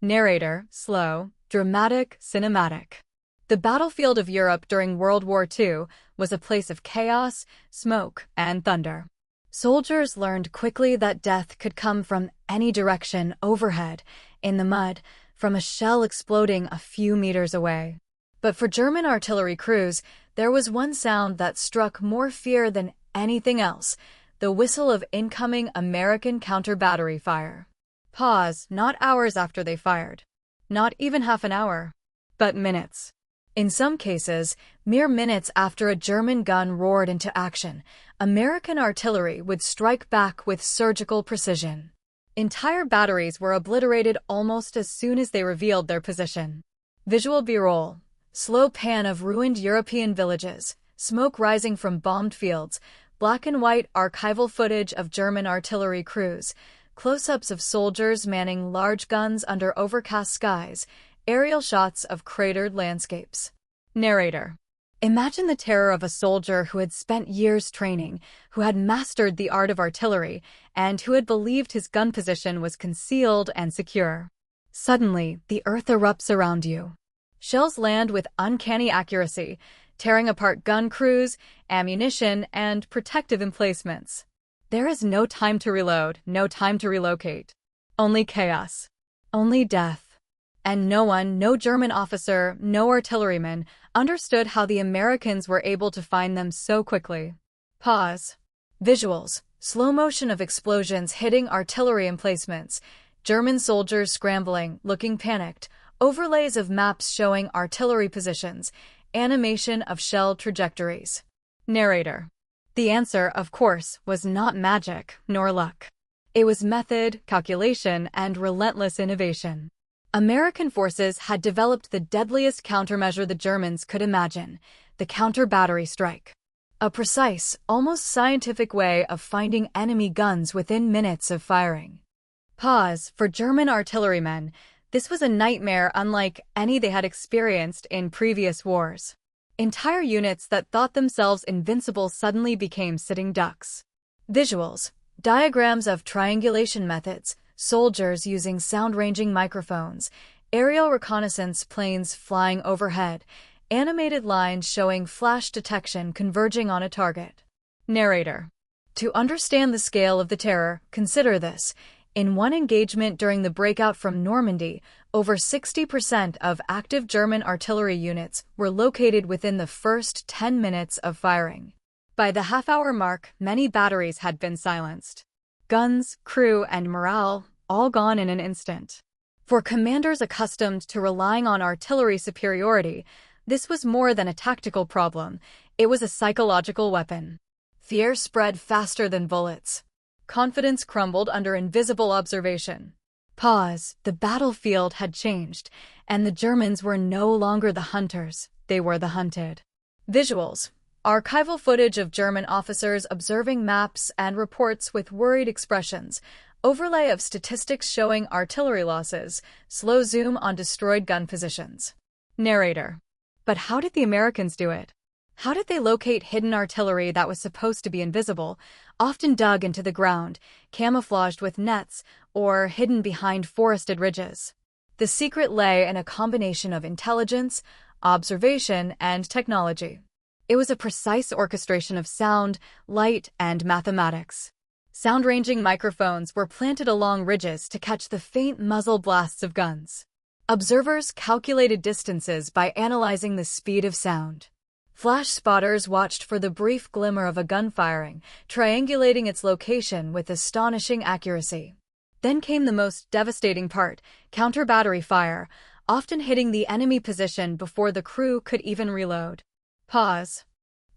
Narrator, slow, dramatic, cinematic. The battlefield of Europe during World War II was a place of chaos, smoke, and thunder. Soldiers learned quickly that death could come from any direction overhead, in the mud, from a shell exploding a few meters away. But for German artillery crews, there was one sound that struck more fear than anything else: the whistle of incoming American counter-battery fire. Pause, not hours after they fired. Not even half an hour. But minutes. In some cases, mere minutes after a German gun roared into action, American artillery would strike back with surgical precision. Entire batteries were obliterated almost as soon as they revealed their position. Visual B-roll. Slow pan of ruined European villages, smoke rising from bombed fields, black and white archival footage of German artillery crews, close-ups of soldiers manning large guns under overcast skies, aerial shots of cratered landscapes. Narrator. Imagine the terror of a soldier who had spent years training, who had mastered the art of artillery, and who had believed his gun position was concealed and secure. Suddenly, the earth erupts around you. Shells land with uncanny accuracy, tearing apart gun crews, ammunition, and protective emplacements. There is no time to reload, no time to relocate. Only chaos. Only death. And no one, no German officer, no artilleryman, understood how the Americans were able to find them so quickly. Pause. Visuals. Slow motion of explosions hitting artillery emplacements. German soldiers scrambling, looking panicked. Overlays of maps showing artillery positions. Animation of shell trajectories. Narrator. The answer, of course, was not magic, nor luck. It was method, calculation, and relentless innovation. American forces had developed the deadliest countermeasure the Germans could imagine: the counter-battery strike. A precise, almost scientific way of finding enemy guns within minutes of firing. Pause. For German artillerymen, this was a nightmare unlike any they had experienced in previous wars. Entire units that thought themselves invincible suddenly became sitting ducks. Visuals. Diagrams of triangulation methods, soldiers using sound-ranging microphones, aerial reconnaissance planes flying overhead, animated lines showing flash detection converging on a target. Narrator. To understand the scale of the terror, consider this. In one engagement during the breakout from Normandy, over 60% of active German artillery units were located within the first 10 minutes of firing. By the half-hour mark, many batteries had been silenced. Guns, crew, and morale all gone in an instant. For commanders accustomed to relying on artillery superiority, this was more than a tactical problem. It was a psychological weapon. Fear spread faster than bullets. Confidence crumbled under invisible observation. Pause. The battlefield had changed, and the Germans were no longer the hunters, they were the hunted. Visuals. Archival footage of German officers observing maps and reports with worried expressions. Overlay of statistics showing artillery losses. Slow zoom on destroyed gun positions. Narrator. But how did the Americans do it? How did they locate hidden artillery that was supposed to be invisible, often dug into the ground, camouflaged with nets, or hidden behind forested ridges? The secret lay in a combination of intelligence, observation, and technology. It was a precise orchestration of sound, light, and mathematics. Sound-ranging microphones were planted along ridges to catch the faint muzzle blasts of guns. Observers calculated distances by analyzing the speed of sound. Flash spotters watched for the brief glimmer of a gun firing, triangulating its location with astonishing accuracy. Then came the most devastating part: counter-battery fire, often hitting the enemy position before the crew could even reload. Pause.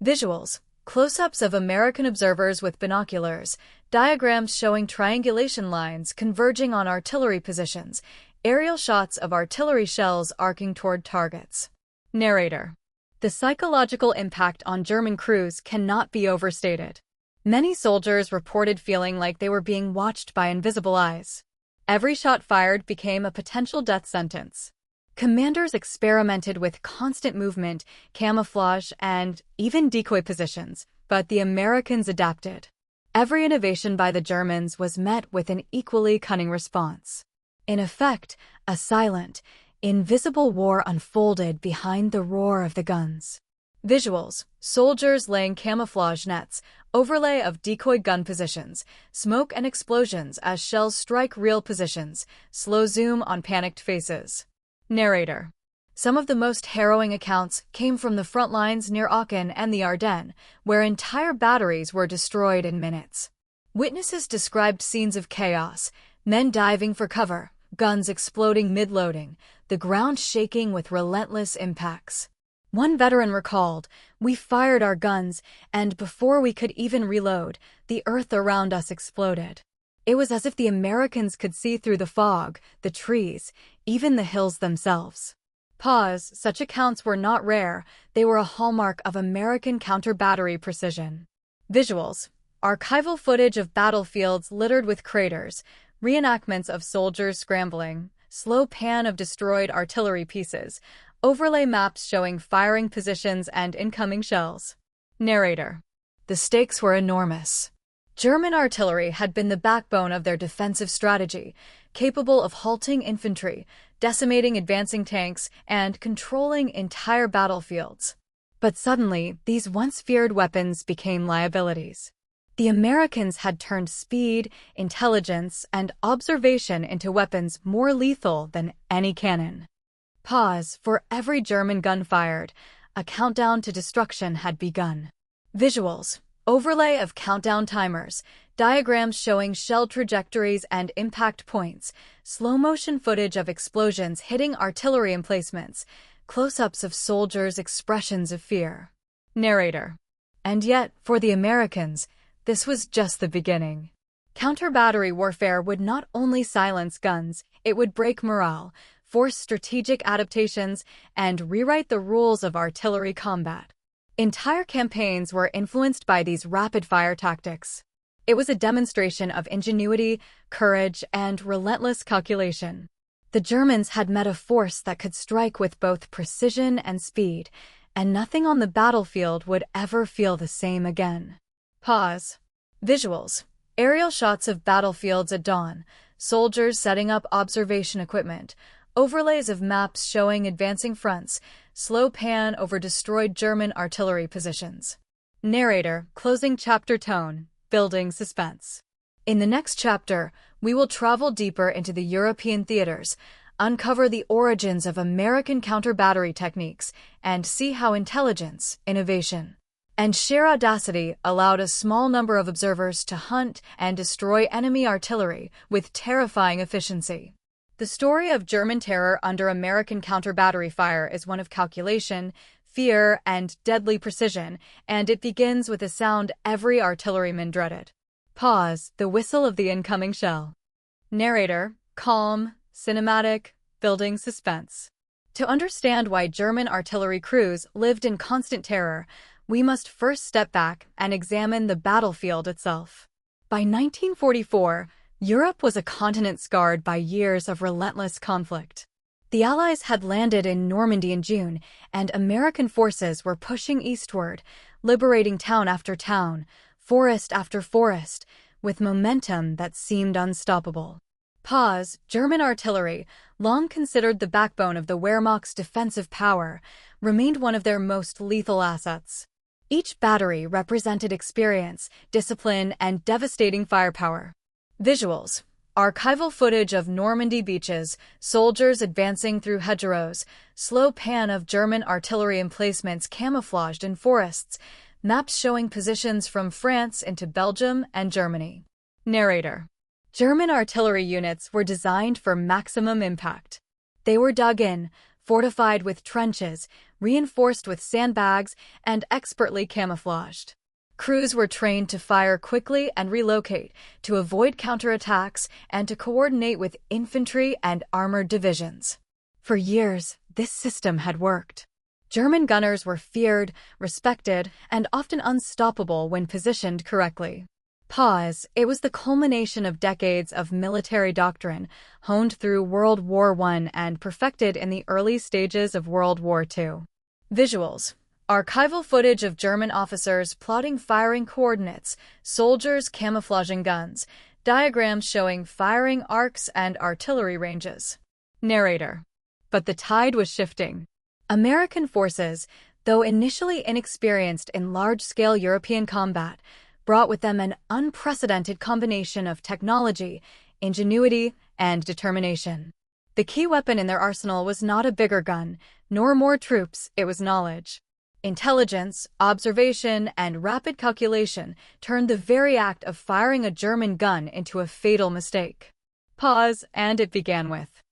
Visuals. Close-ups of American observers with binoculars, diagrams showing triangulation lines converging on artillery positions, aerial shots of artillery shells arcing toward targets. Narrator. The psychological impact on German crews cannot be overstated. Many soldiers reported feeling like they were being watched by invisible eyes. Every shot fired became a potential death sentence. Commanders experimented with constant movement, camouflage, and even decoy positions, but the Americans adapted. Every innovation by the Germans was met with an equally cunning response. In effect, a silent, invisible war unfolded behind the roar of the guns. Visuals: soldiers laying camouflage nets, overlay of decoy gun positions, smoke and explosions as shells strike real positions, slow zoom on panicked faces. Narrator: some of the most harrowing accounts came from the front lines near Aachen and the Ardennes, where entire batteries were destroyed in minutes. Witnesses described scenes of chaos, men diving for cover, guns exploding mid-loading, the ground shaking with relentless impacts. One veteran recalled, "We fired our guns, and before we could even reload, the earth around us exploded. It was as if the Americans could see through the fog, the trees, even the hills themselves." Pause. Such accounts were not rare, they were a hallmark of American counter-battery precision. Visuals: archival footage of battlefields littered with craters, reenactments of soldiers scrambling, slow pan of destroyed artillery pieces, overlay maps showing firing positions and incoming shells. Narrator: the stakes were enormous. German artillery had been the backbone of their defensive strategy, capable of halting infantry, decimating advancing tanks, and controlling entire battlefields. But suddenly, these once feared weapons became liabilities. The Americans had turned speed, intelligence, and observation into weapons more lethal than any cannon. Pause. For every German gun fired, a countdown to destruction had begun. Visuals: overlay of countdown timers, diagrams showing shell trajectories and impact points, slow-motion footage of explosions hitting artillery emplacements, close-ups of soldiers' expressions of fear. Narrator: and yet, for the Americans, this was just the beginning. Counter-battery warfare would not only silence guns, it would break morale, force strategic adaptations, and rewrite the rules of artillery combat. Entire campaigns were influenced by these rapid-fire tactics. It was a demonstration of ingenuity, courage, and relentless calculation. The Germans had met a force that could strike with both precision and speed, and nothing on the battlefield would ever feel the same again. Pause. Visuals: aerial shots of battlefields at dawn, soldiers setting up observation equipment, overlays of maps showing advancing fronts, slow pan over destroyed German artillery positions. Narrator: closing chapter tone, building suspense. In the next chapter, we will travel deeper into the European theaters, uncover the origins of American counter-battery techniques, and see how intelligence, innovation, and sheer audacity allowed a small number of observers to hunt and destroy enemy artillery with terrifying efficiency. The story of German terror under American counter-battery fire is one of calculation, fear, and deadly precision, and it begins with a sound every artilleryman dreaded. Pause. The whistle of the incoming shell. Narrator: calm, cinematic, building suspense. To understand why German artillery crews lived in constant terror, we must first step back and examine the battlefield itself. By 1944, Europe was a continent scarred by years of relentless conflict. The Allies had landed in Normandy in June, and American forces were pushing eastward, liberating town after town, forest after forest, with momentum that seemed unstoppable. Pause. German artillery, long considered the backbone of the Wehrmacht's defensive power, remained one of their most lethal assets. Each battery represented experience, discipline, and devastating firepower. Visuals: archival footage of Normandy beaches, soldiers advancing through hedgerows, slow pan of German artillery emplacements camouflaged in forests, maps showing positions from France into Belgium and Germany. Narrator: German artillery units were designed for maximum impact. They were dug in, fortified with trenches, reinforced with sandbags, and expertly camouflaged. Crews were trained to fire quickly and relocate, to avoid counterattacks, and to coordinate with infantry and armored divisions. For years, this system had worked. German gunners were feared, respected, and often unstoppable when positioned correctly. Pause. It was the culmination of decades of military doctrine, honed through World War I and perfected in the early stages of World War II. Visuals: archival footage of German officers plotting firing coordinates, soldiers camouflaging guns, Diagrams showing firing arcs and artillery ranges. Narrator. But the tide was shifting. American forces, though initially inexperienced in large-scale European combat, brought with them an unprecedented combination of technology, ingenuity, and determination. The key weapon in their arsenal was not a bigger gun, nor more troops, it was knowledge. Intelligence, observation, and rapid calculation turned the very act of firing a German gun into a fatal mistake. Pause, and it began with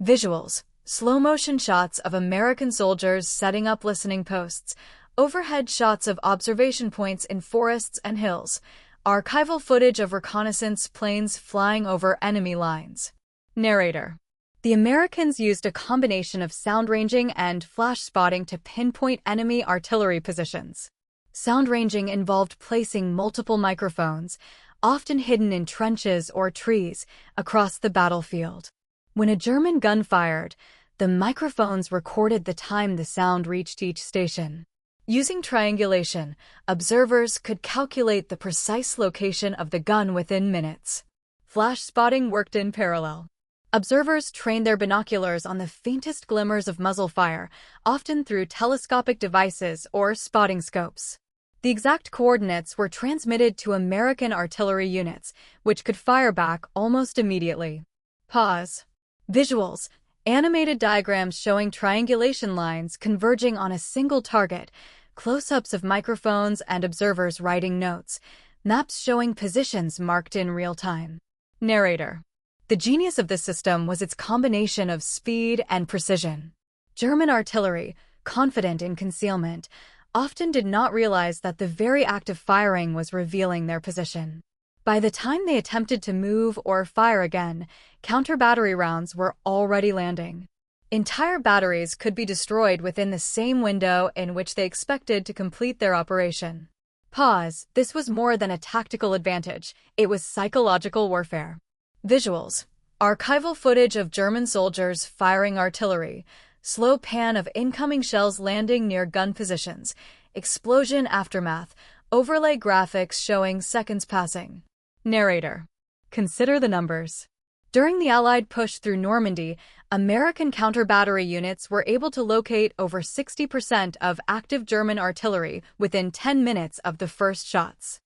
visuals. Slow-motion shots of American soldiers setting up listening posts, overhead shots of observation points in forests and hills, archival footage of reconnaissance planes flying over enemy lines. Narrator. The Americans used a combination of sound ranging and flash spotting to pinpoint enemy artillery positions. Sound ranging involved placing multiple microphones, often hidden in trenches or trees, across the battlefield. When a German gun fired, the microphones recorded the time the sound reached each station. Using triangulation, observers could calculate the precise location of the gun within minutes. Flash spotting worked in parallel. Observers trained their binoculars on the faintest glimmers of muzzle fire, often through telescopic devices or spotting scopes. The exact coordinates were transmitted to American artillery units, which could fire back almost immediately. Pause. Visuals. Animated diagrams showing triangulation lines converging on a single target, close-ups of microphones and observers writing notes, maps showing positions marked in real time. Narrator. The genius of this system was its combination of speed and precision. German artillery, confident in concealment, often did not realize that the very act of firing was revealing their position. By the time they attempted to move or fire again, counter-battery rounds were already landing. Entire batteries could be destroyed within the same window in which they expected to complete their operation. Pause. This was more than a tactical advantage, it was psychological warfare. Visuals. Archival footage of German soldiers firing artillery, slow pan of incoming shells landing near gun positions, explosion aftermath, overlay graphics showing seconds passing. Narrator. Consider the numbers. During the Allied push through Normandy, American counter-battery units were able to locate over 60% of active German artillery within 10 minutes of the first shots.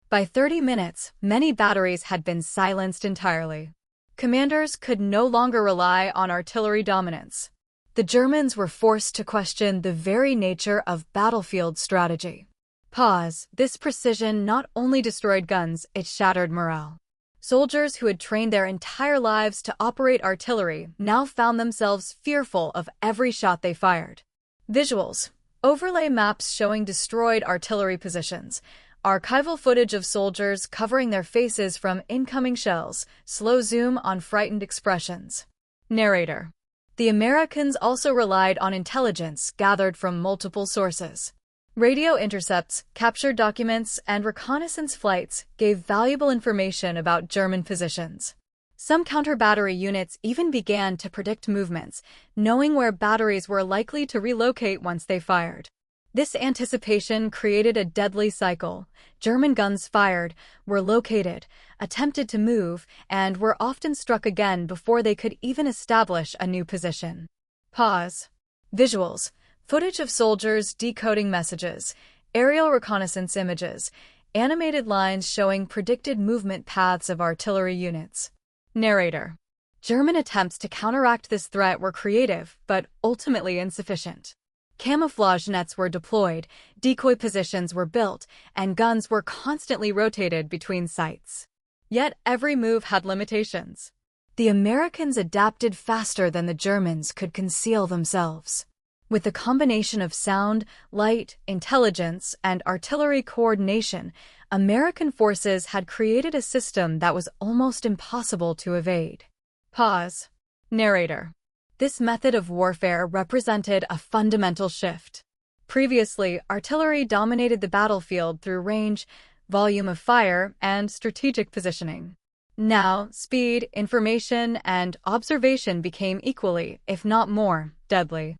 By 30 minutes, many batteries had been silenced entirely. Commanders could no longer rely on artillery dominance. The Germans were forced to question the very nature of battlefield strategy. Pause. This precision not only destroyed guns, it shattered morale. Soldiers who had trained their entire lives to operate artillery now found themselves fearful of every shot they fired. Visuals. Overlay maps showing destroyed artillery positions, archival footage of soldiers covering their faces from incoming shells, slow zoom on frightened expressions. Narrator. The Americans also relied on intelligence gathered from multiple sources. Radio intercepts, captured documents, and reconnaissance flights gave valuable information about German positions. Some counter-battery units even began to predict movements, knowing where batteries were likely to relocate once they fired. This anticipation created a deadly cycle. German guns fired, were located, attempted to move, and were often struck again before they could even establish a new position. Pause. Visuals. Footage of soldiers decoding messages, aerial reconnaissance images, animated lines showing predicted movement paths of artillery units. Narrator. German attempts to counteract this threat were creative, but ultimately insufficient. Camouflage nets were deployed, decoy positions were built, and guns were constantly rotated between sites. Yet every move had limitations. The Americans adapted faster than the Germans could conceal themselves. With the combination of sound, light, intelligence, and artillery coordination, American forces had created a system that was almost impossible to evade. Pause. Narrator. This method of warfare represented a fundamental shift. Previously, artillery dominated the battlefield through range, volume of fire, and strategic positioning. Now, speed, information, and observation became equally, if not more, deadly.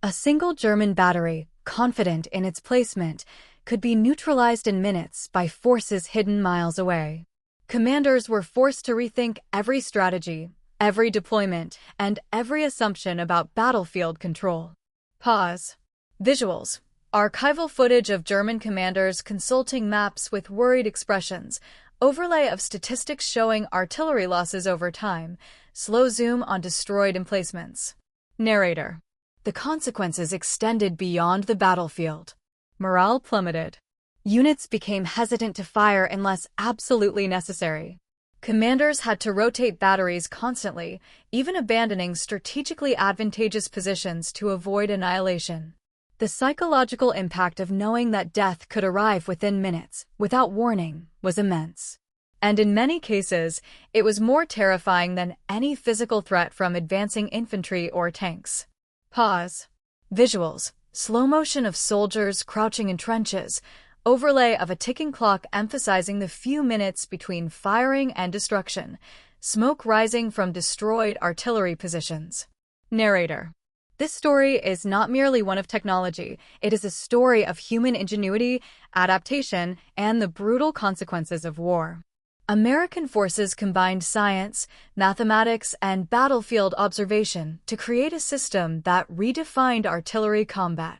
A single German battery, confident in its placement, could be neutralized in minutes by forces hidden miles away. Commanders were forced to rethink every strategy, every deployment, and every assumption about battlefield control. Pause. Visuals. Archival footage of German commanders consulting maps with worried expressions, overlay of statistics showing artillery losses over time, slow zoom on destroyed emplacements. Narrator. The consequences extended beyond the battlefield. Morale plummeted. Units became hesitant to fire unless absolutely necessary. Commanders had to rotate batteries constantly, even abandoning strategically advantageous positions to avoid annihilation. The psychological impact of knowing that death could arrive within minutes, without warning, was immense. And in many cases, it was more terrifying than any physical threat from advancing infantry or tanks. Pause. Visuals. Slow motion of soldiers crouching in trenches, overlay of a ticking clock emphasizing the few minutes between firing and destruction, smoke rising from destroyed artillery positions. Narrator. This story is not merely one of technology, it is a story of human ingenuity, adaptation, and the brutal consequences of war. American forces combined science, mathematics, and battlefield observation to create a system that redefined artillery combat.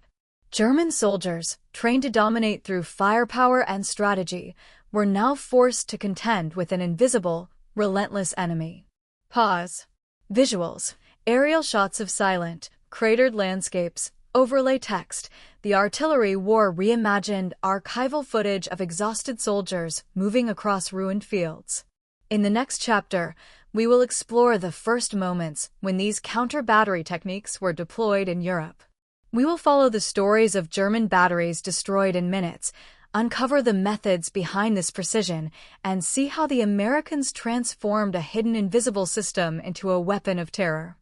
German soldiers, trained to dominate through firepower and strategy, were now forced to contend with an invisible, relentless enemy. Pause. Visuals. Aerial shots of silent, cratered landscapes, overlay text, the artillery war reimagined archival footage of exhausted soldiers moving across ruined fields. In the next chapter, we will explore the first moments when these counter-battery techniques were deployed in Europe. We will follow the stories of German batteries destroyed in minutes, uncover the methods behind this precision, and see how the Americans transformed a hidden invisible system into a weapon of terror.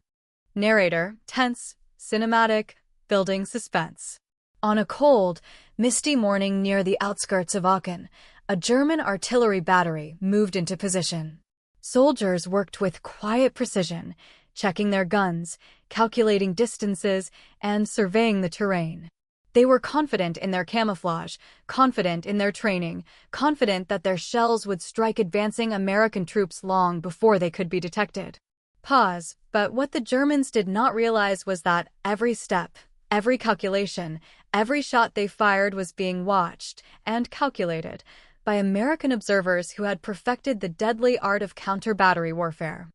Narrator, tense, cinematic, building suspense. On a cold, misty morning near the outskirts of Aachen, a German artillery battery moved into position. Soldiers worked with quiet precision, checking their guns, calculating distances, and surveying the terrain. They were confident in their camouflage, confident in their training, confident that their shells would strike advancing American troops long before they could be detected. Pause, but what the Germans did not realize was that every step, every calculation, every shot they fired was being watched and calculated by American observers who had perfected the deadly art of counter-battery warfare.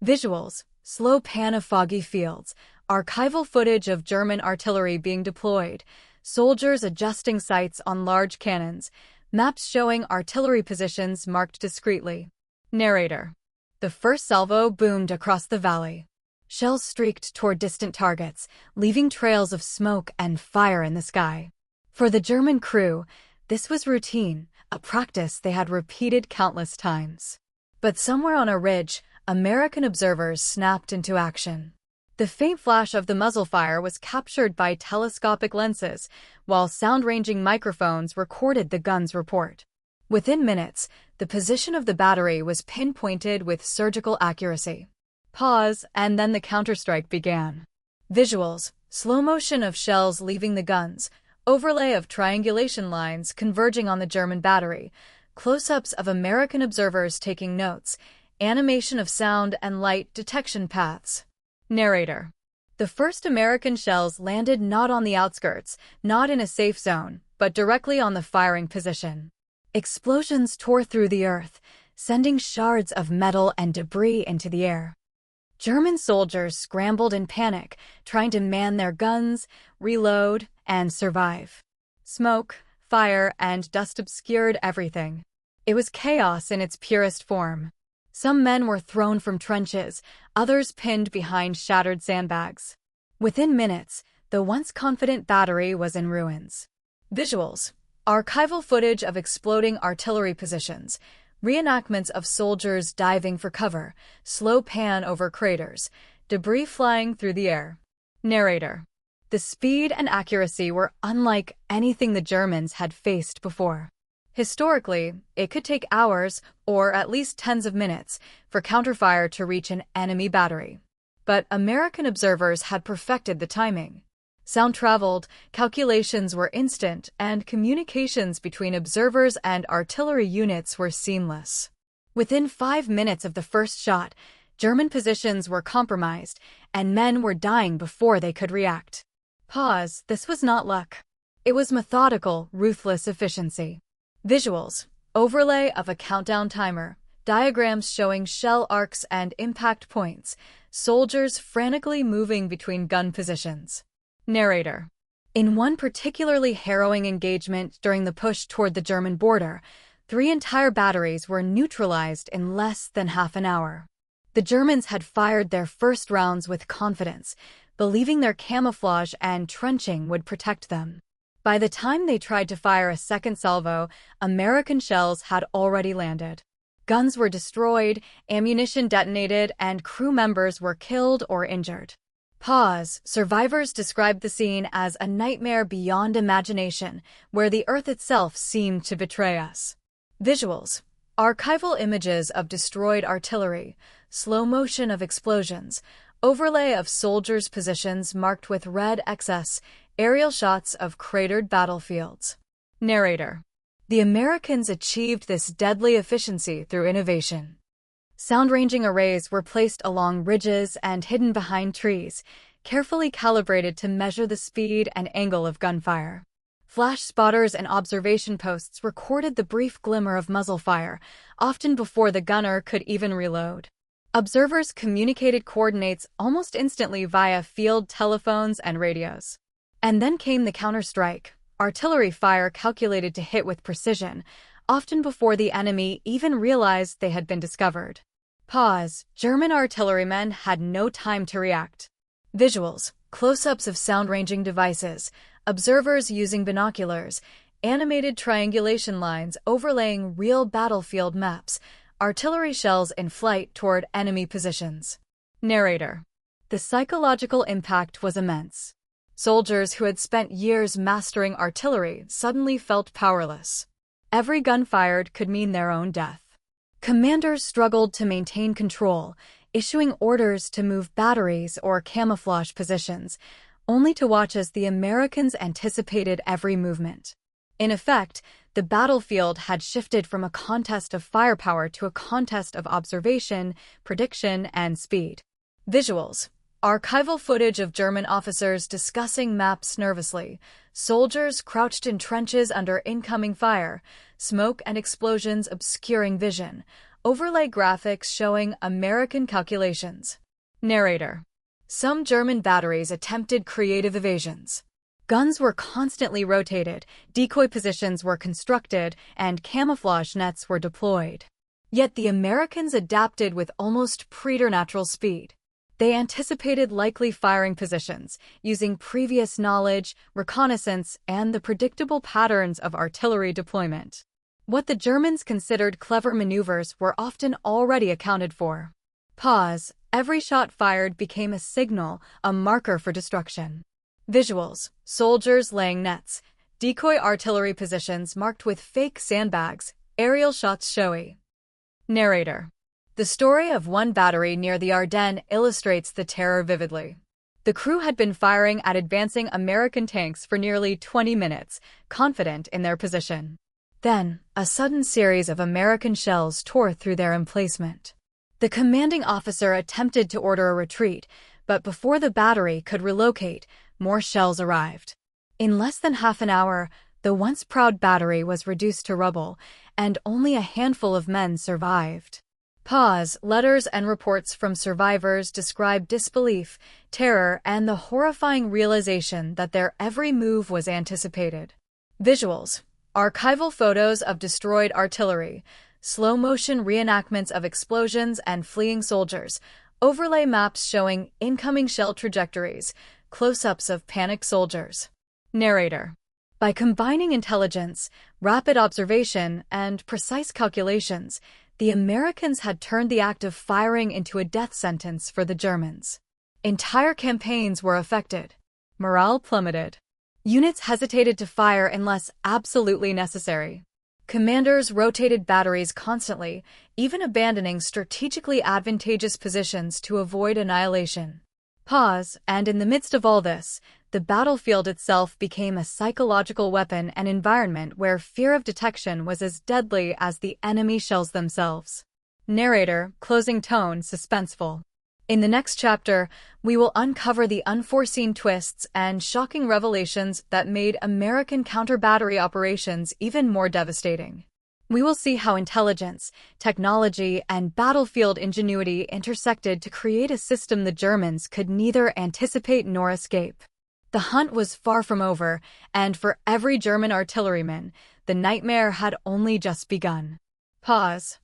Visuals. Slow pan of foggy fields, archival footage of German artillery being deployed, soldiers adjusting sights on large cannons, maps showing artillery positions marked discreetly. Narrator. The first salvo boomed across the valley. Shells streaked toward distant targets, leaving trails of smoke and fire in the sky. For the German crew, this was routine, a practice they had repeated countless times. But somewhere on a ridge, American observers snapped into action. The faint flash of the muzzle fire was captured by telescopic lenses, while sound-ranging microphones recorded the gun's report. Within minutes, the position of the battery was pinpointed with surgical accuracy. Pause, and then the counterstrike began. Visuals. Slow motion of shells leaving the guns, overlay of triangulation lines converging on the German battery, close-ups of American observers taking notes, animation of sound and light detection paths. Narrator. The first American shells landed not on the outskirts, not in a safe zone, but directly on the firing position. Explosions tore through the earth, sending shards of metal and debris into the air. German soldiers scrambled in panic, trying to man their guns, reload, and survive. Smoke, fire, and dust obscured everything. It was chaos in its purest form. Some men were thrown from trenches, others pinned behind shattered sandbags. Within minutes, the once confident battery was in ruins. Visuals. Archival footage of exploding artillery positions, reenactments of soldiers diving for cover, slow pan over craters, debris flying through the air. Narrator. The speed and accuracy were unlike anything the Germans had faced before. Historically, it could take hours, or at least tens of minutes, for counterfire to reach an enemy battery. But American observers had perfected the timing. Sound traveled, calculations were instant, and communications between observers and artillery units were seamless. Within 5 minutes of the first shot, German positions were compromised, and men were dying before they could react. Pause. This was not luck. It was methodical, ruthless efficiency. Visuals. Overlay of a countdown timer. Diagrams showing shell arcs and impact points. Soldiers frantically moving between gun positions. Narrator. In one particularly harrowing engagement during the push toward the German border, 3 entire batteries were neutralized in less than half an hour. The Germans had fired their first rounds with confidence, believing their camouflage and trenching would protect them. By the time they tried to fire a second salvo, American shells had already landed. Guns were destroyed, ammunition detonated, and crew members were killed or injured. Pause. Survivors described the scene as a nightmare beyond imagination, where the earth itself seemed to betray us. Visuals. Archival images of destroyed artillery, slow motion of explosions, overlay of soldiers' positions marked with red XS, aerial shots of cratered battlefields. Narrator. The Americans achieved this deadly efficiency through innovation. Sound-ranging arrays were placed along ridges and hidden behind trees, carefully calibrated to measure the speed and angle of gunfire. Flash spotters and observation posts recorded the brief glimmer of muzzle fire, often before the gunner could even reload. Observers communicated coordinates almost instantly via field telephones and radios. And then came the counterstrike, artillery fire calculated to hit with precision, often before the enemy even realized they had been discovered. Pause. German artillerymen had no time to react. Visuals. Close-ups of sound-ranging devices, observers using binoculars, animated triangulation lines overlaying real battlefield maps, artillery shells in flight toward enemy positions. Narrator. The psychological impact was immense. Soldiers who had spent years mastering artillery suddenly felt powerless. Every gun fired could mean their own death. Commanders struggled to maintain control, issuing orders to move batteries or camouflage positions, only to watch as the Americans anticipated every movement. In effect, the battlefield had shifted from a contest of firepower to a contest of observation, prediction, and speed. Visuals. Archival footage of German officers discussing maps nervously, soldiers crouched in trenches under incoming fire, smoke and explosions obscuring vision, overlay graphics showing American calculations. Narrator. Some German batteries attempted creative evasions. Guns were constantly rotated, decoy positions were constructed, and camouflage nets were deployed. Yet the Americans adapted with almost preternatural speed. They anticipated likely firing positions, using previous knowledge, reconnaissance, and the predictable patterns of artillery deployment. What the Germans considered clever maneuvers were often already accounted for. Pause. Every shot fired became a signal, a marker for destruction. Visuals. Soldiers laying nets, decoy artillery positions marked with fake sandbags, aerial shots showy. Narrator. The story of one battery near the Ardennes illustrates the terror vividly. The crew had been firing at advancing American tanks for nearly 20 minutes, confident in their position. Then, a sudden series of American shells tore through their emplacement. The commanding officer attempted to order a retreat, but before the battery could relocate, more shells arrived. In less than half an hour, the once proud battery was reduced to rubble, and only a handful of men survived. Pause. Letters and reports from survivors describe disbelief, terror, and the horrifying realization that their every move was anticipated. Visuals. Archival photos of destroyed artillery, slow-motion reenactments of explosions and fleeing soldiers, overlay maps showing incoming shell trajectories, close-ups of panicked soldiers. Narrator. By combining intelligence, rapid observation, and precise calculations, the Americans had turned the act of firing into a death sentence for the Germans. Entire campaigns were affected. Morale plummeted. Units hesitated to fire unless absolutely necessary. Commanders rotated batteries constantly, even abandoning strategically advantageous positions to avoid annihilation. Pause, and in the midst of all this, the battlefield itself became a psychological weapon and environment where fear of detection was as deadly as the enemy shells themselves. Narrator, closing tone, suspenseful. In the next chapter, we will uncover the unforeseen twists and shocking revelations that made American counter-battery operations even more devastating. We will see how intelligence, technology, and battlefield ingenuity intersected to create a system the Germans could neither anticipate nor escape. The hunt was far from over, and for every German artilleryman, the nightmare had only just begun. Pause.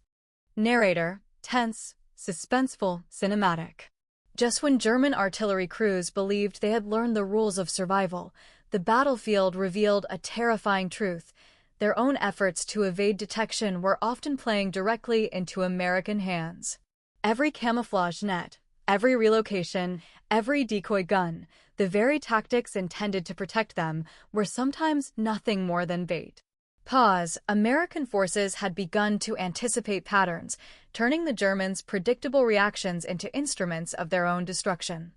Narrator, tense, suspenseful, cinematic. Just when German artillery crews believed they had learned the rules of survival, the battlefield revealed a terrifying truth. Their own efforts to evade detection were often playing directly into American hands. Every camouflage net, every relocation, every decoy gun, the very tactics intended to protect them, were sometimes nothing more than bait. Pause. American forces had begun to anticipate patterns, turning the Germans' predictable reactions into instruments of their own destruction.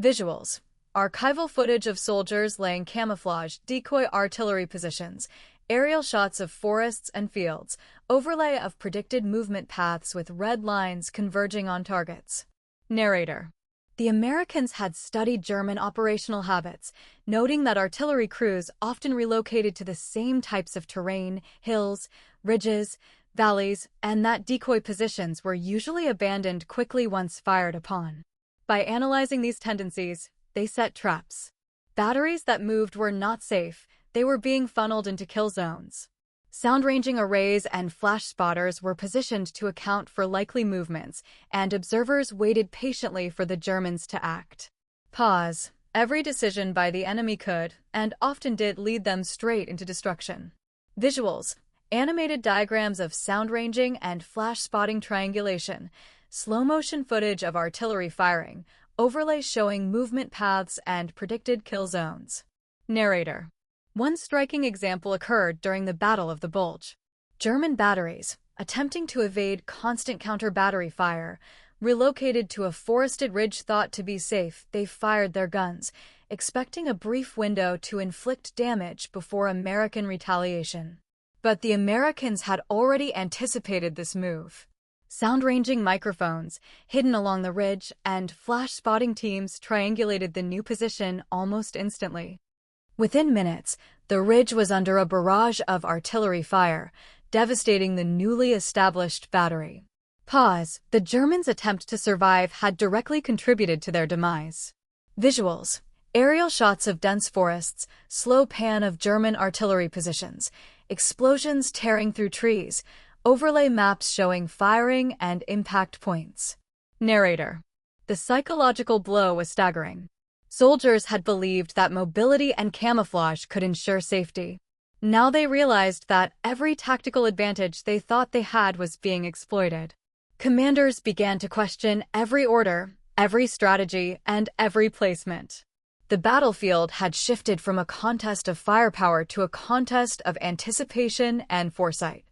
Visuals. Archival footage of soldiers laying camouflage, decoy artillery positions, aerial shots of forests and fields, overlay of predicted movement paths with red lines converging on targets. Narrator. The Americans had studied German operational habits, noting that artillery crews often relocated to the same types of terrain, hills, ridges, valleys, and that decoy positions were usually abandoned quickly once fired upon. By analyzing these tendencies, they set traps. Batteries that moved were not safe. They were being funneled into kill zones. Sound-ranging arrays and flash spotters were positioned to account for likely movements, and observers waited patiently for the Germans to act. Pause. Every decision by the enemy could, and often did, lead them straight into destruction. Visuals. Animated diagrams of sound-ranging and flash-spotting triangulation, slow-motion footage of artillery firing, overlays showing movement paths and predicted kill zones. Narrator. One striking example occurred during the Battle of the Bulge. German batteries, attempting to evade constant counter-battery fire, relocated to a forested ridge thought to be safe. They fired their guns, expecting a brief window to inflict damage before American retaliation. But the Americans had already anticipated this move. Sound-ranging microphones, hidden along the ridge, and flash-spotting teams triangulated the new position almost instantly. Within minutes, the ridge was under a barrage of artillery fire, devastating the newly established battery. Pause. The Germans' attempt to survive had directly contributed to their demise. Visuals. Aerial shots of dense forests, slow pan of German artillery positions, explosions tearing through trees, overlay maps showing firing and impact points. Narrator. The psychological blow was staggering. Soldiers had believed that mobility and camouflage could ensure safety. Now they realized that every tactical advantage they thought they had was being exploited. Commanders began to question every order, every strategy, and every placement. The battlefield had shifted from a contest of firepower to a contest of anticipation and foresight.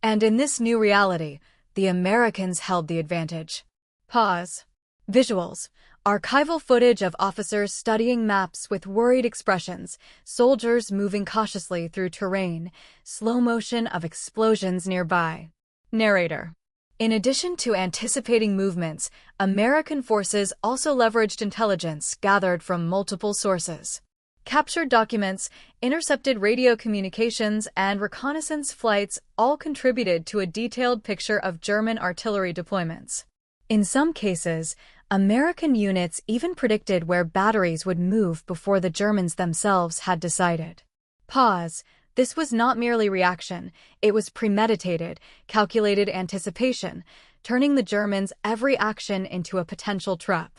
And in this new reality, the Americans held the advantage. Pause. Visuals. Archival footage of officers studying maps with worried expressions, soldiers moving cautiously through terrain, slow motion of explosions nearby. Narrator. In addition to anticipating movements, American forces also leveraged intelligence gathered from multiple sources. Captured documents, intercepted radio communications, and reconnaissance flights all contributed to a detailed picture of German artillery deployments. In some cases, American units even predicted where batteries would move before the Germans themselves had decided. Pause. This was not merely reaction, it was premeditated, calculated anticipation, turning the Germans' every action into a potential trap.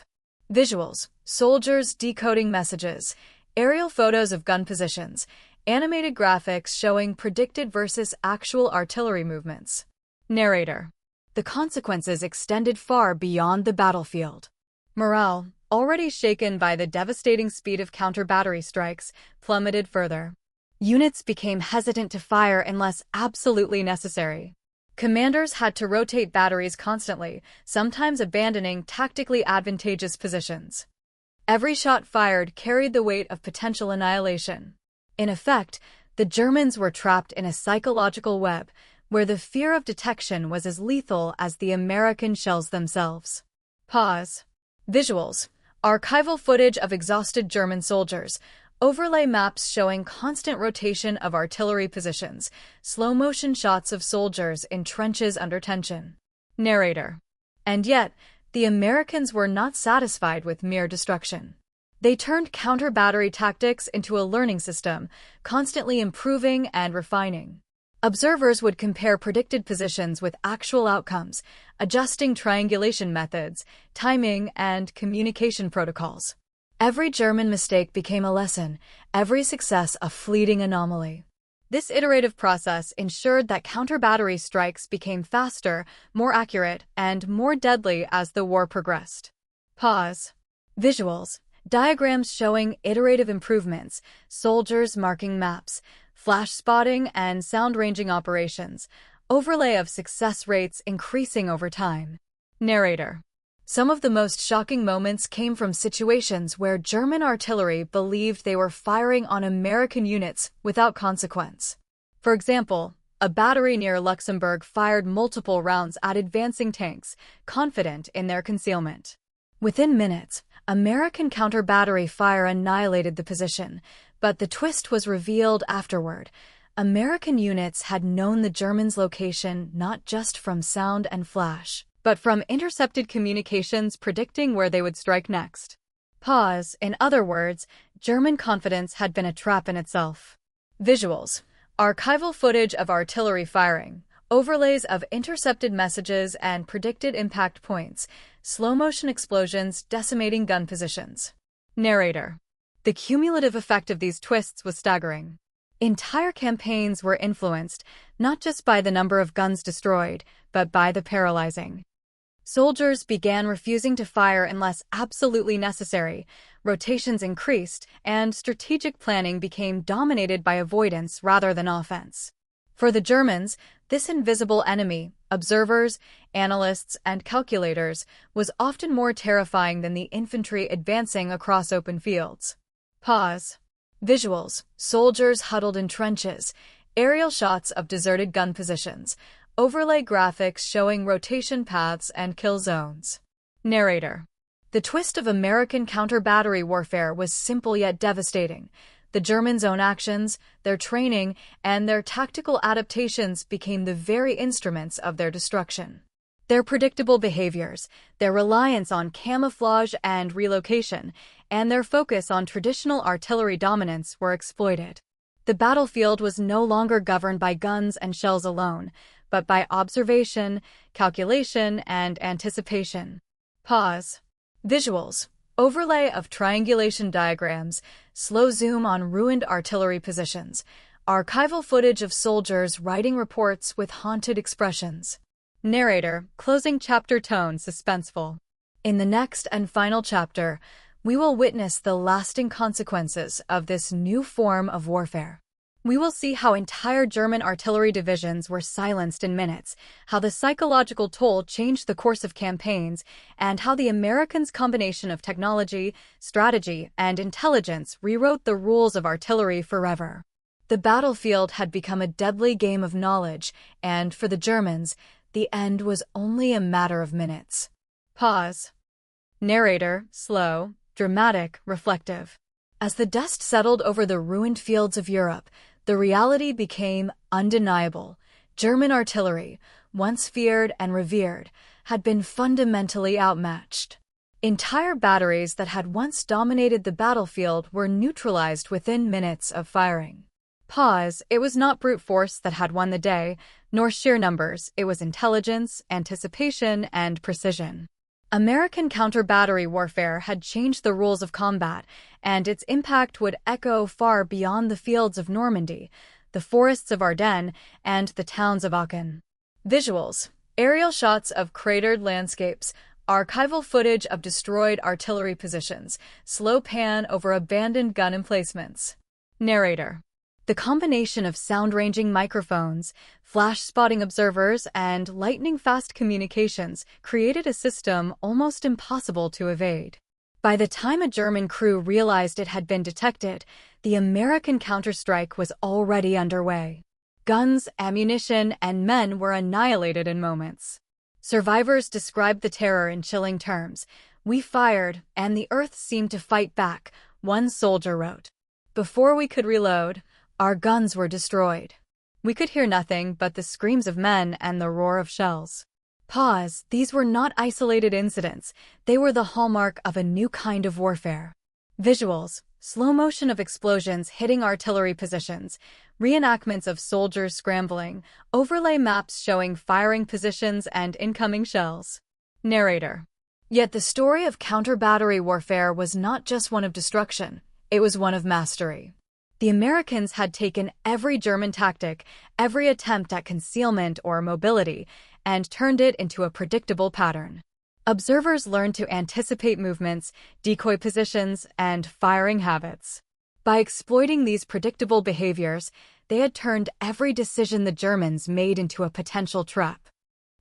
Visuals. Soldiers decoding messages, aerial photos of gun positions, animated graphics showing predicted versus actual artillery movements. Narrator. The consequences extended far beyond the battlefield. Morale, already shaken by the devastating speed of counter-battery strikes, plummeted further. Units became hesitant to fire unless absolutely necessary. Commanders had to rotate batteries constantly, sometimes abandoning tactically advantageous positions. Every shot fired carried the weight of potential annihilation. In effect, the Germans were trapped in a psychological web, where the fear of detection was as lethal as the American shells themselves. Pause. Visuals. Archival footage of exhausted German soldiers. Overlay maps showing constant rotation of artillery positions. Slow-motion shots of soldiers in trenches under tension. Narrator. And yet, the Americans were not satisfied with mere destruction. They turned counter-battery tactics into a learning system, constantly improving and refining. Observers would compare predicted positions with actual outcomes, adjusting triangulation methods, timing, and communication protocols. Every German mistake became a lesson, every success a fleeting anomaly. This iterative process ensured that counter-battery strikes became faster, more accurate, and more deadly as the war progressed. Pause. Visuals. Diagrams showing iterative improvements, soldiers marking maps, flash spotting and sound ranging operations, overlay of success rates increasing over time. Narrator. Some of the most shocking moments came from situations where German artillery believed they were firing on American units without consequence. For example, a battery near Luxembourg fired multiple rounds at advancing tanks, confident in their concealment. Within minutes, American counter-battery fire annihilated the position, but the twist was revealed afterward. American units had known the Germans' location not just from sound and flash, but from intercepted communications predicting where they would strike next. Pause. In other words, German confidence had been a trap in itself. Visuals. Archival footage of artillery firing, overlays of intercepted messages and predicted impact points, slow-motion explosions decimating gun positions. Narrator. The cumulative effect of these twists was staggering. Entire campaigns were influenced, not just by the number of guns destroyed, but by the paralyzing. Soldiers began refusing to fire unless absolutely necessary, rotations increased, and strategic planning became dominated by avoidance rather than offense. For the Germans, this invisible enemy, observers, analysts, and calculators, was often more terrifying than the infantry advancing across open fields. Pause. Visuals. Soldiers huddled in trenches, aerial shots of deserted gun positions, overlay graphics showing rotation paths and kill zones. Narrator. The twist of American counter-battery warfare was simple yet devastating. The Germans' own actions, their training, and their tactical adaptations became the very instruments of their destruction. Their predictable behaviors, their reliance on camouflage and relocation, and their focus on traditional artillery dominance were exploited. The battlefield was no longer governed by guns and shells alone, but by observation, calculation, and anticipation. Pause. Visuals. Overlay of triangulation diagrams, slow zoom on ruined artillery positions, archival footage of soldiers writing reports with haunted expressions. Narrator. Closing chapter tone suspenseful. In the next and final chapter, we will witness the lasting consequences of this new form of warfare. We will see how entire German artillery divisions were silenced in minutes, how the psychological toll changed the course of campaigns, and how the Americans' combination of technology, strategy, and intelligence rewrote the rules of artillery forever. The battlefield had become a deadly game of knowledge, and for the Germans, the end was only a matter of minutes. Pause. Narrator. Slow, dramatic, reflective. As the dust settled over the ruined fields of Europe, the reality became undeniable. German artillery, once feared and revered, had been fundamentally outmatched. Entire batteries that had once dominated the battlefield were neutralized within minutes of firing. Pause. It was not brute force that had won the day, nor sheer numbers. It was intelligence, anticipation, and precision. American counter-battery warfare had changed the rules of combat, and its impact would echo far beyond the fields of Normandy, the forests of Ardennes, and the towns of Aachen. Visuals. Aerial shots of cratered landscapes, archival footage of destroyed artillery positions, slow pan over abandoned gun emplacements. Narrator. The combination of sound-ranging microphones, flash-spotting observers, and lightning-fast communications created a system almost impossible to evade. By the time a German crew realized it had been detected, the American counterstrike was already underway. Guns, ammunition, and men were annihilated in moments. Survivors described the terror in chilling terms. "We fired, and the earth seemed to fight back," one soldier wrote. "Before we could reload, our guns were destroyed. We could hear nothing but the screams of men and the roar of shells." Pause. These were not isolated incidents. They were the hallmark of a new kind of warfare. Visuals. Slow motion of explosions hitting artillery positions, reenactments of soldiers scrambling, overlay maps showing firing positions and incoming shells. Narrator. Yet the story of counter-battery warfare was not just one of destruction, it was one of mastery. The Americans had taken every German tactic, every attempt at concealment or mobility, and turned it into a predictable pattern. Observers learned to anticipate movements, decoy positions, and firing habits. By exploiting these predictable behaviors, they had turned every decision the Germans made into a potential trap.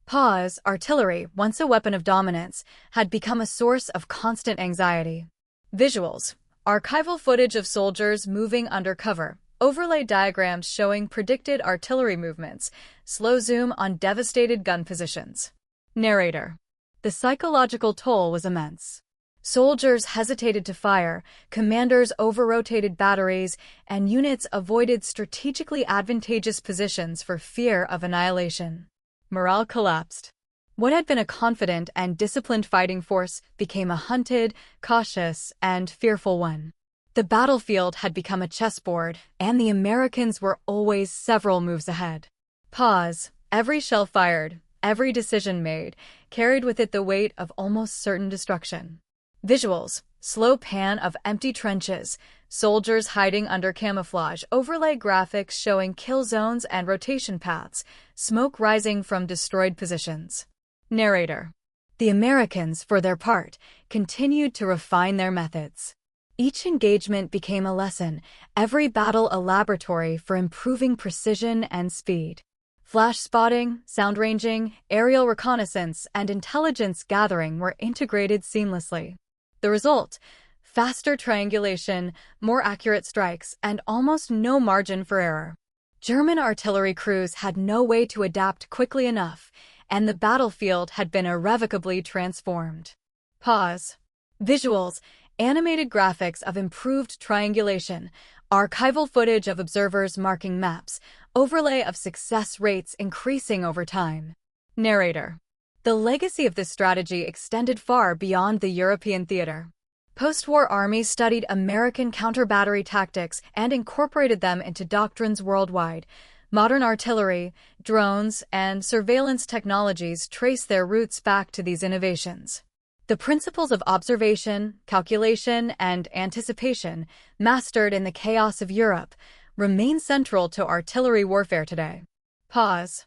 Pause. Artillery, once a weapon of dominance, had become a source of constant anxiety. Visuals. Archival footage of soldiers moving under cover, overlay diagrams showing predicted artillery movements, slow zoom on devastated gun positions. Narrator. The psychological toll was immense. Soldiers hesitated to fire, commanders over-rotated batteries, and units avoided strategically advantageous positions for fear of annihilation. Morale collapsed. What had been a confident and disciplined fighting force became a hunted, cautious, and fearful one. The battlefield had become a chessboard, and the Americans were always several moves ahead. Pause. Every shell fired, every decision made, carried with it the weight of almost certain destruction. Visuals. Slow pan of empty trenches, soldiers hiding under camouflage, overlay graphics showing kill zones and rotation paths, smoke rising from destroyed positions. Narrator. The Americans, for their part, continued to refine their methods. Each engagement became a lesson, every battle a laboratory for improving precision and speed. Flash spotting, sound ranging, aerial reconnaissance, and intelligence gathering were integrated seamlessly. The result? Faster triangulation, more accurate strikes, and almost no margin for error. German artillery crews had no way to adapt quickly enough, and the battlefield had been irrevocably transformed. Pause. Visuals. Animated graphics of improved triangulation, archival footage of observers marking maps, overlay of success rates increasing over time. Narrator. The legacy of this strategy extended far beyond the European theater. Post-war armies studied American counter-battery tactics and incorporated them into doctrines worldwide. Modern artillery, drones, and surveillance technologies trace their roots back to these innovations. The principles of observation, calculation, and anticipation, mastered in the chaos of Europe, remain central to artillery warfare today. Pause.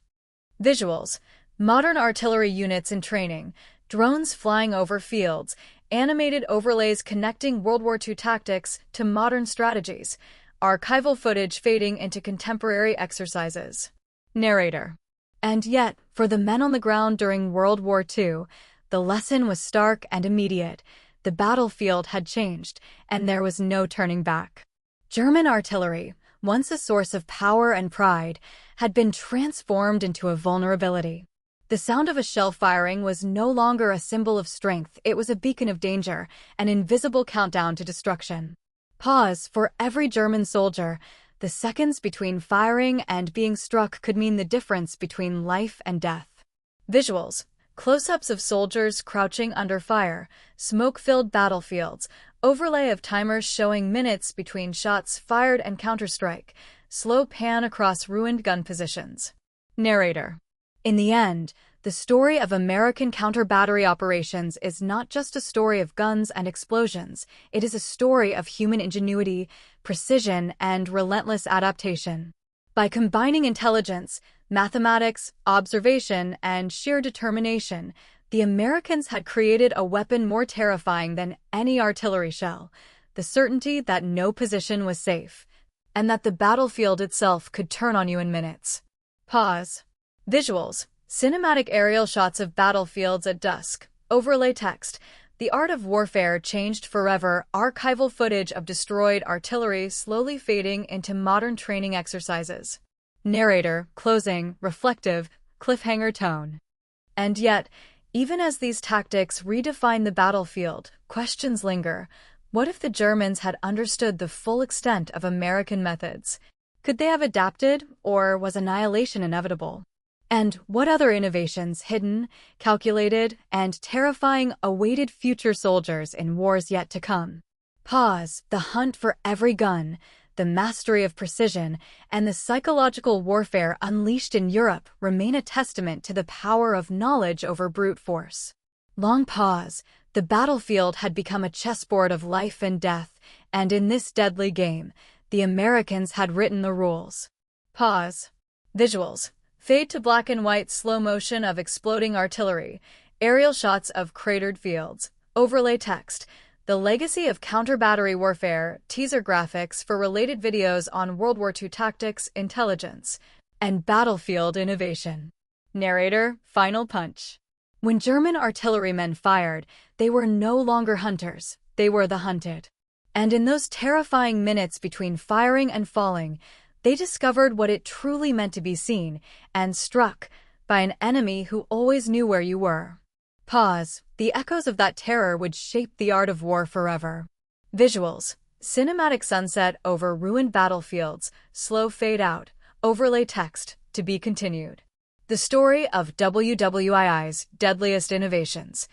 Visuals. Modern artillery units in training, drones flying over fields, animated overlays connecting World War II tactics to modern strategies, archival footage fading into contemporary exercises. Narrator. And yet, for the men on the ground during World War II, the lesson was stark and immediate. The battlefield had changed, and there was no turning back. German artillery, once a source of power and pride, had been transformed into a vulnerability. The sound of a shell firing was no longer a symbol of strength, it was a beacon of danger, an invisible countdown to destruction. Pause. For every German soldier, the seconds between firing and being struck could mean the difference between life and death. Visuals. Close-ups of soldiers crouching under fire, smoke-filled battlefields, overlay of timers showing minutes between shots fired and counterstrike, slow pan across ruined gun positions. Narrator. In the end, the story of American counter-battery operations is not just a story of guns and explosions, it is a story of human ingenuity, precision, and relentless adaptation. By combining intelligence, mathematics, observation, and sheer determination, the Americans had created a weapon more terrifying than any artillery shell, the certainty that no position was safe, and that the battlefield itself could turn on you in minutes. Pause. Visuals. Cinematic aerial shots of battlefields at dusk, overlay text. The art of warfare changed forever, archival footage of destroyed artillery slowly fading into modern training exercises. Narrator, closing, reflective, cliffhanger tone. And yet, even as these tactics redefine the battlefield, questions linger. What if the Germans had understood the full extent of American methods? Could they have adapted, or was annihilation inevitable? And what other innovations, hidden, calculated, and terrifying, awaited future soldiers in wars yet to come? Pause. The hunt for every gun, the mastery of precision, and the psychological warfare unleashed in Europe remain a testament to the power of knowledge over brute force. Long pause. The battlefield had become a chessboard of life and death, and in this deadly game, the Americans had written the rules. Pause. Visuals. Fade to black and white slow motion of exploding artillery, aerial shots of cratered fields, overlay text, the legacy of counter-battery warfare, teaser graphics for related videos on World War II tactics, intelligence, and battlefield innovation. Narrator, final punch. When German artillerymen fired, they were no longer hunters, they were the hunted. And in those terrifying minutes between firing and falling, they discovered what it truly meant to be seen and struck by an enemy who always knew where you were. Pause. The echoes of that terror would shape the art of war forever. Visuals. Cinematic sunset over ruined battlefields, slow fade out, overlay text, to be continued. The story of WWII's deadliest innovations.